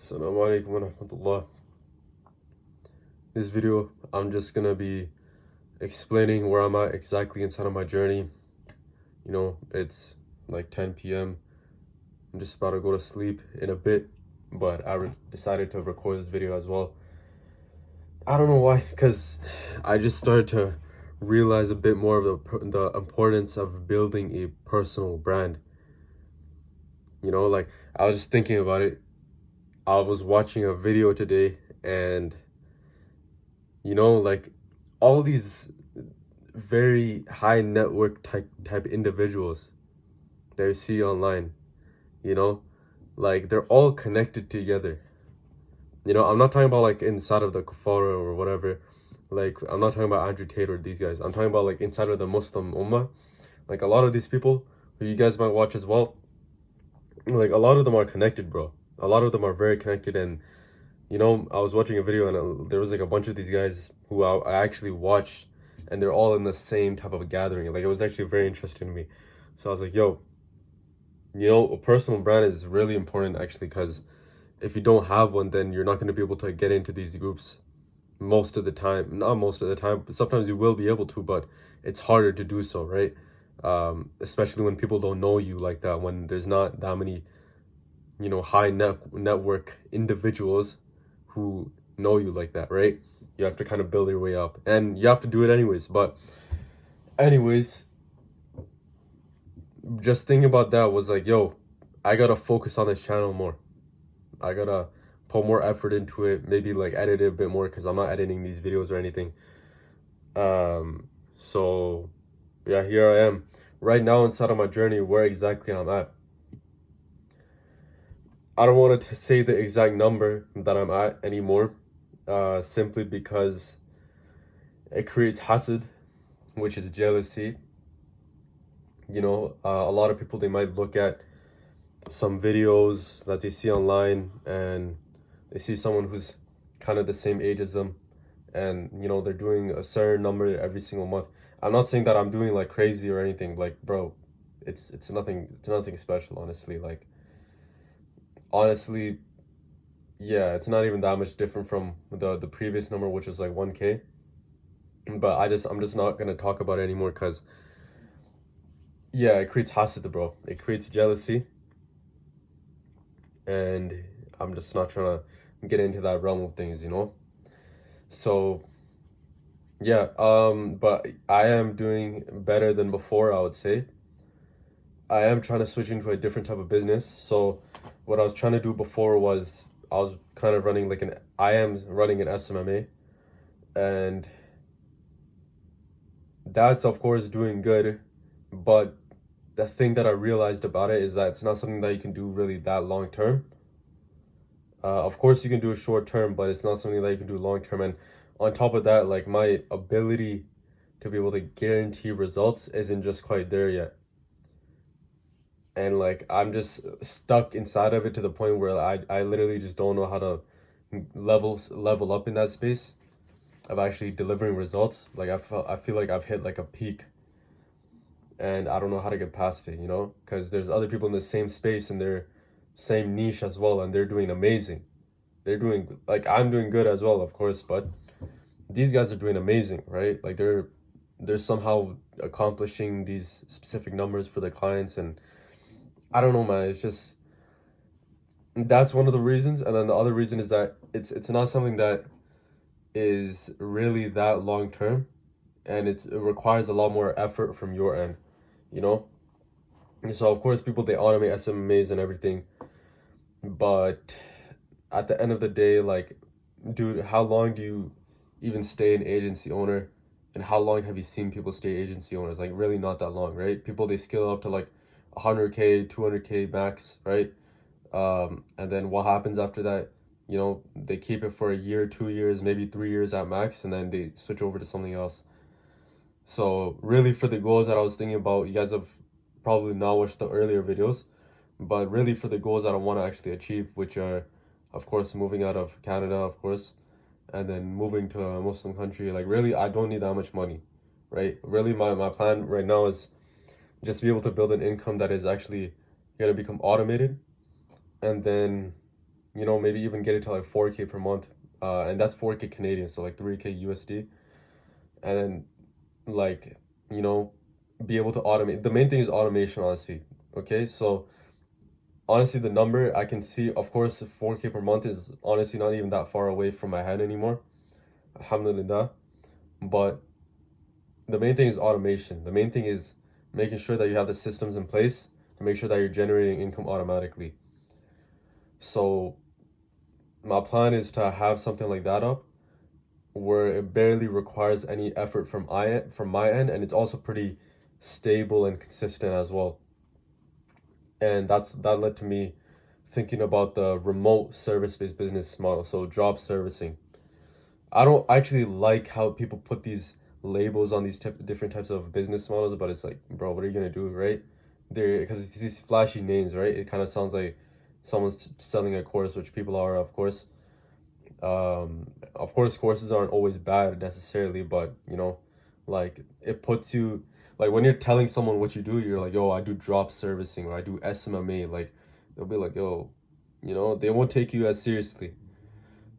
Assalamu alaikum wa rahmatullah. This video, I'm just gonna be explaining where I'm at exactly inside of my journey. You know, it's like 10 p.m. I'm just about to go to sleep in a bit, but I decided to record this video as well. I don't know why, because I just started to realize a bit more of the importance of building a personal brand. You know, like I was just thinking about it. I was watching a video today, and you know, like all these very high network type individuals that you see online, you know, like they're all connected together. You know, I'm not talking about like inside of the Kufara or whatever. Like I'm not talking about Andrew Tate or these guys. I'm talking about like inside of the Muslim Ummah. Like a lot of these people who you guys might watch as well, like a lot of them are connected, bro. A lot of them are very connected. And you know, I was watching a video and there was like a bunch of these guys who I actually watched, and they're all in the same type of a gathering. Like it was actually very interesting to me. So I was like, yo, you know, a personal brand is really important actually, because if you don't have one, then you're not going to be able to get into these groups most of the time. Not most of the time, but sometimes you will be able to, but it's harder to do so, right? Especially when people don't know you like that, when there's not that many, you know, high network individuals who know you like that, right? You have to kind of build your way up, and you have to do it anyways. But anyways, just thinking about that was like, yo, I gotta focus on this channel more. I gotta put more effort into it, maybe like edit it a bit more, because I'm not editing these videos or anything. So yeah, here I am right now inside of my journey, where exactly I'm at. I don't want to say the exact number that I'm at anymore, simply because it creates hasad, which is jealousy. You know, a lot of people, they might look at some videos that they see online, and they see someone who's kind of the same age as them, and you know, they're doing a certain number every single month. I'm not saying that I'm doing like crazy or anything, like bro, it's nothing special, honestly. Like honestly, yeah, it's not even that much different from the previous number, which is like 1K. But I'm just not gonna talk about it anymore, because yeah, it creates hasad, bro. It creates jealousy, and I'm just not trying to get into that realm of things, you know. So yeah, but I am doing better than before, I would say. I am trying to switch into a different type of business. So what I was trying to do before was I was kind of running like I am running an SMMA, and that's of course doing good, but the thing that I realized about it is that it's not something that you can do really that long term. Of course you can do it short term, but it's not something that you can do long term. And on top of that, like my ability to be able to guarantee results isn't just quite there yet. And like I'm just stuck inside of it to the point where I literally just don't know how to level up in that space of actually delivering results. Like I feel like I've hit like a peak, and I don't know how to get past it, you know, because there's other people in the same space and their same niche as well, and they're doing amazing. They're doing like I'm doing good as well, of course, but these guys are doing amazing, right? Like they're somehow accomplishing these specific numbers for their clients, and I don't know, man. It's just that's one of the reasons, and then the other reason is that it's not something that is really that long term, and it requires a lot more effort from your end, you know. And so of course people, they automate SMMAs and everything, but at the end of the day, like, dude, how long do you even stay an agency owner? And how long have you seen people stay agency owners? Like really not that long, right? People, they scale up to like 100K, 200K max, right? And then what happens after that? You know, they keep it for a year, 2 years, maybe 3 years at max, and then they switch over to something else. So really, for the goals that I was thinking about, you guys have probably not watched the earlier videos, but really for the goals that I want to actually achieve, which are, of course, moving out of Canada, of course, and then moving to a Muslim country. Like really, I don't need that much money, right? Really, my plan right now is just be able to build an income that is actually going to become automated, and then you know, maybe even get it to like 4K per month, and that's 4K Canadian, so like 3K USD, and then like, you know, be able to automate. The main thing is automation, honestly. Okay, so honestly, the number I can see, of course, 4K per month is honestly not even that far away from my head anymore. Alhamdulillah. But the main thing is automation. The main thing is making sure that you have the systems in place to make sure that you're generating income automatically. So my plan is to have something like that up where it barely requires any effort from my end, and it's also pretty stable and consistent as well. And that led to me thinking about the remote service-based business model, so job servicing. I don't actually like how people put these labels on these different types of business models, but it's like, bro, what are you gonna do, right? They're because it's these flashy names, right? It kind of sounds like someone's selling a course, which people are, of course. Of course, courses aren't always bad necessarily, but you know, like it puts you like when you're telling someone what you do, you're like, yo, I do drop servicing or I do SMMA. Like they'll be like, yo, you know, they won't take you as seriously.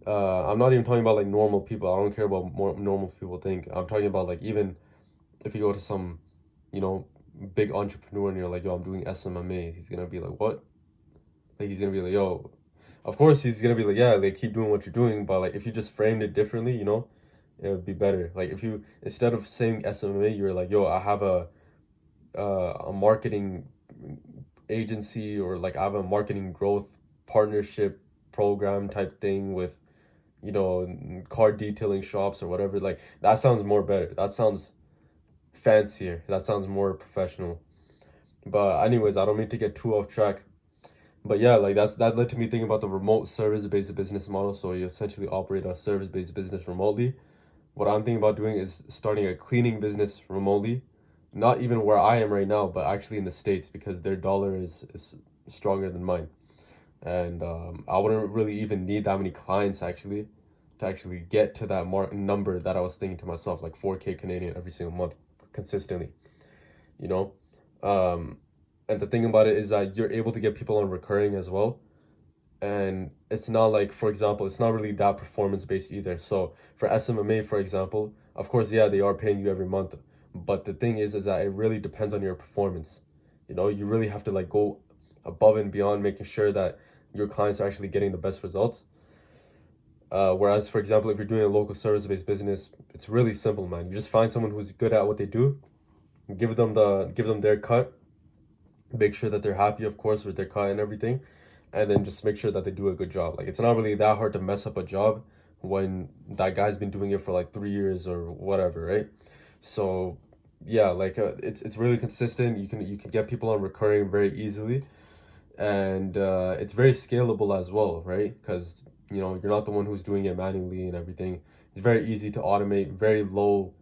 I'm not even talking about like normal people. I don't care about more normal people think. I'm talking about like even if you go to some, you know, big entrepreneur and you're like, yo, I'm doing SMMA, he's gonna be like, what? Like he's gonna be like, yo, of course he's gonna be like, yeah, like keep doing what you're doing, but like if you just framed it differently, you know, it would be better. Like if you instead of saying SMMA, you're like, yo, I have a marketing agency, or like I have a marketing growth partnership program type thing with, you know, car detailing shops or whatever. Like that sounds more better. That sounds fancier. That sounds more professional. But anyways, I don't mean to get too off track. But yeah, like that led to me thinking about the remote service-based business model. So you essentially operate a service-based business remotely. What I'm thinking about doing is starting a cleaning business remotely. Not even where I am right now, but actually in the States, because their dollar is stronger than mine. And I wouldn't really even need that many clients actually to actually get to that number that I was thinking to myself, like 4K Canadian every single month consistently, you know. And the thing about it is that you're able to get people on recurring as well. And it's not like, for example, it's not really that performance based either. So for SMMA, for example, of course, yeah, they are paying you every month. But the thing is that it really depends on your performance. You know, you really have to like go above and beyond, making sure that your clients are actually getting the best results. Whereas, for example, if you're doing a local service-based business, it's really simple, man. You just find someone who's good at what they do, give them their cut, make sure that they're happy, of course, with their cut and everything, and then just make sure that they do a good job. Like it's not really that hard to mess up a job when that guy's been doing it for like 3 years or whatever, right? So yeah, like it's really consistent. You can get people on recurring very easily, and it's very scalable as well, right? Because you know you're not the one who's doing it manually and everything. It's very easy to automate, very low,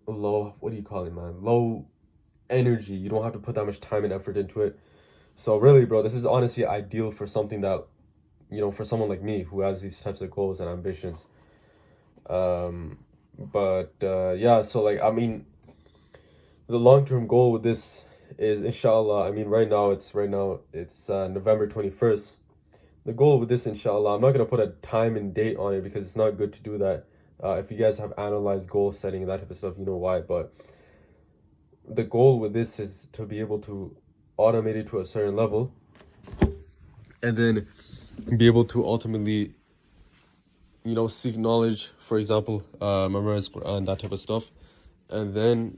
what do you call it, man, low energy. You don't have to put that much time and effort into it. So really, bro, this is honestly ideal for something that, you know, for someone like me who has these types of goals and ambitions. um but yeah, so like I mean, the long-term goal with this is, inshallah, I mean, right now it's November 21st. The goal with this, inshallah, I'm not going to put a time and date on it because it's not good to do that. If you guys have analyzed goal setting and that type of stuff, you know why. But the goal with this is to be able to automate it to a certain level, and then be able to ultimately, you know, seek knowledge, for example, memorize Quran, that type of stuff. And then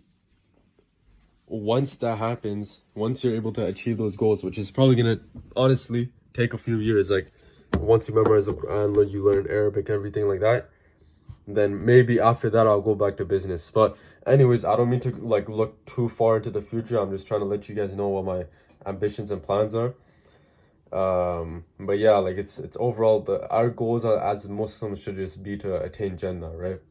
once that happens, once you're able to achieve those goals, which is probably gonna honestly take a few years, like once you memorize the Quran, you learn Arabic, everything like that, then maybe after that I'll go back to business. But anyways, I don't mean to like look too far into the future. I'm just trying to let you guys know what my ambitions and plans are. But yeah, like it's overall our goals as Muslims should just be to attain Jannah, right?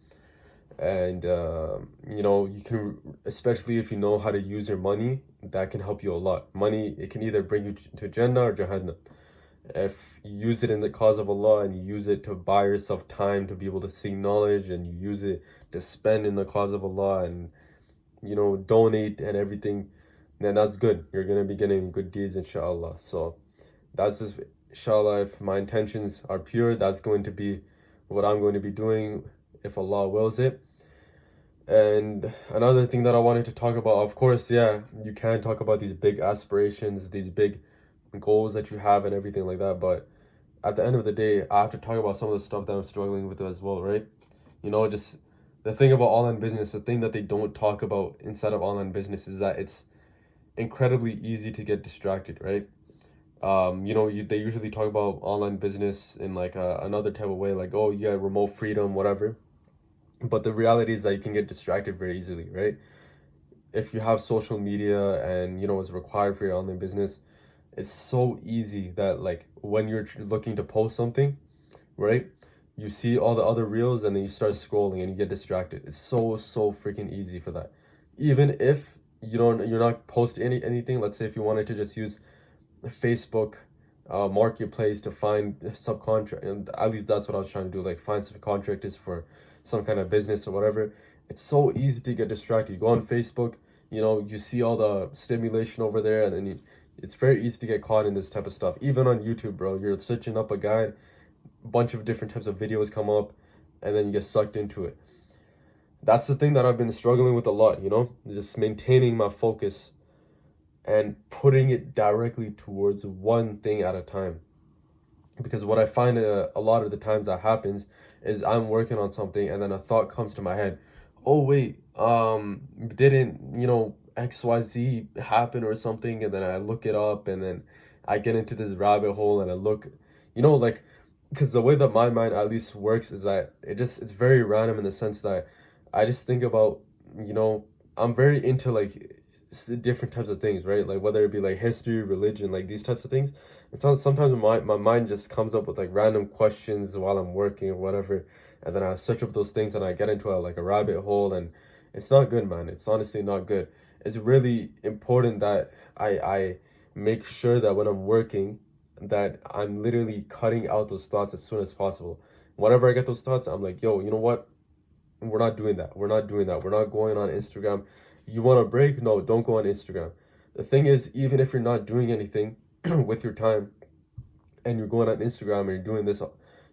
And you know, you can, especially if you know how to use your money, that can help you a lot. Money, it can either bring you to Jannah or Jahannam. If you use it in the cause of Allah and you use it to buy yourself time to be able to seek knowledge, and you use it to spend in the cause of Allah and, you know, donate and everything, then that's good. You're gonna be getting good deeds, inshallah. So that's just inshallah, if my intentions are pure, that's going to be what I'm going to be doing if Allah wills it. And another thing that I wanted to talk about, of course, yeah, you can talk about these big aspirations, these big goals that you have and everything like that, but at the end of the day, I have to talk about some of the stuff that I'm struggling with as well, right? You know, just the thing about online business, the thing that they don't talk about inside of online business is that it's incredibly easy to get distracted, right? You know, they usually talk about online business in like another type of way, like, oh, you got remote freedom, whatever. But the reality is that you can get distracted very easily, right? If you have social media and, you know, it's required for your online business, it's so easy that like when you're looking to post something, right? You see all the other reels and then you start scrolling and you get distracted. It's so freaking easy for that. Even if you're not posting anything, let's say if you wanted to just use Facebook marketplace to find subcontract, and at least that's what I was trying to do, like find subcontractors for some kind of business or whatever. It's so easy to get distracted. You go on Facebook, you know, you see all the stimulation over there, and then it's very easy to get caught in this type of stuff. Even on YouTube, bro, you're searching up a guide, a bunch of different types of videos come up, and then you get sucked into it. That's the thing that I've been struggling with a lot, you know, just maintaining my focus and putting it directly towards one thing at a time. Because what I find a lot of the times that happens is I'm working on something and then a thought comes to my head. Oh wait, didn't, you know, XYZ happen or something? And then I look it up and then I get into this rabbit hole and I look, you know, like, because the way that my mind at least works is that it's very random in the sense that I just think about, you know, I'm very into like different types of things, right? Like whether it be like history, religion, like these types of things. And sometimes my mind just comes up with like random questions while I'm working or whatever, and then I search up those things and I get into like a rabbit hole, and it's not good, man. It's honestly not good. It's really important that I make sure that when I'm working that I'm literally cutting out those thoughts as soon as possible. Whenever I get those thoughts, I'm like, yo, you know what? We're not doing that. We're not doing that. We're not going on Instagram. You want a break? No, don't go on Instagram. The thing is, even if you're not doing anything with your time and you're going on Instagram and you're doing this,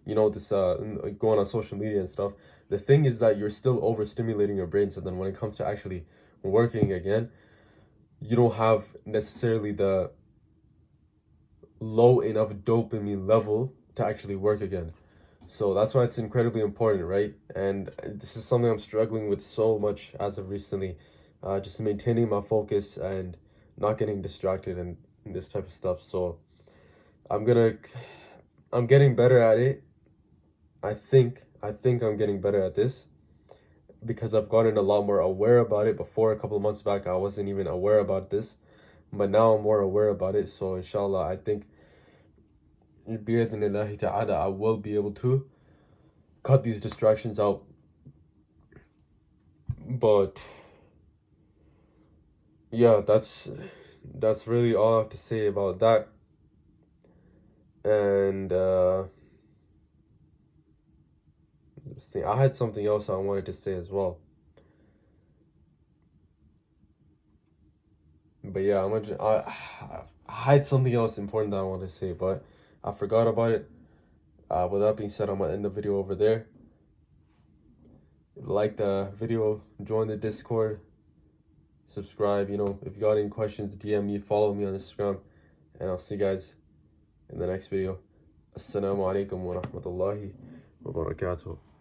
you know, this going on social media and stuff, the thing is that you're still overstimulating your brain. So then when it comes to actually working again, you don't have necessarily the low enough dopamine level to actually work again. So that's why it's incredibly important, right? And this is something I'm struggling with so much as of recently, just maintaining my focus and not getting distracted and this type of stuff. So I'm getting better at it. I think I'm getting better at this because I've gotten a lot more aware about it. Before, a couple of months back, I wasn't even aware about this, but now I'm more aware about it. So inshallah, I think bi'idhnillahi ta'ala, I will be able to cut these distractions out. But yeah, that's really all I have to say about that. And let's see, I had something else I wanted to say as well. But yeah, I had something else important that I wanted to say, but I forgot about it. With that being said, I'm gonna end the video over there. Like the video, join the Discord, subscribe. You know, if you got any questions, DM me, follow me on Instagram, and I'll see you guys in the next video. Assalamu alaikum wa rahmatullahi wa barakatuh.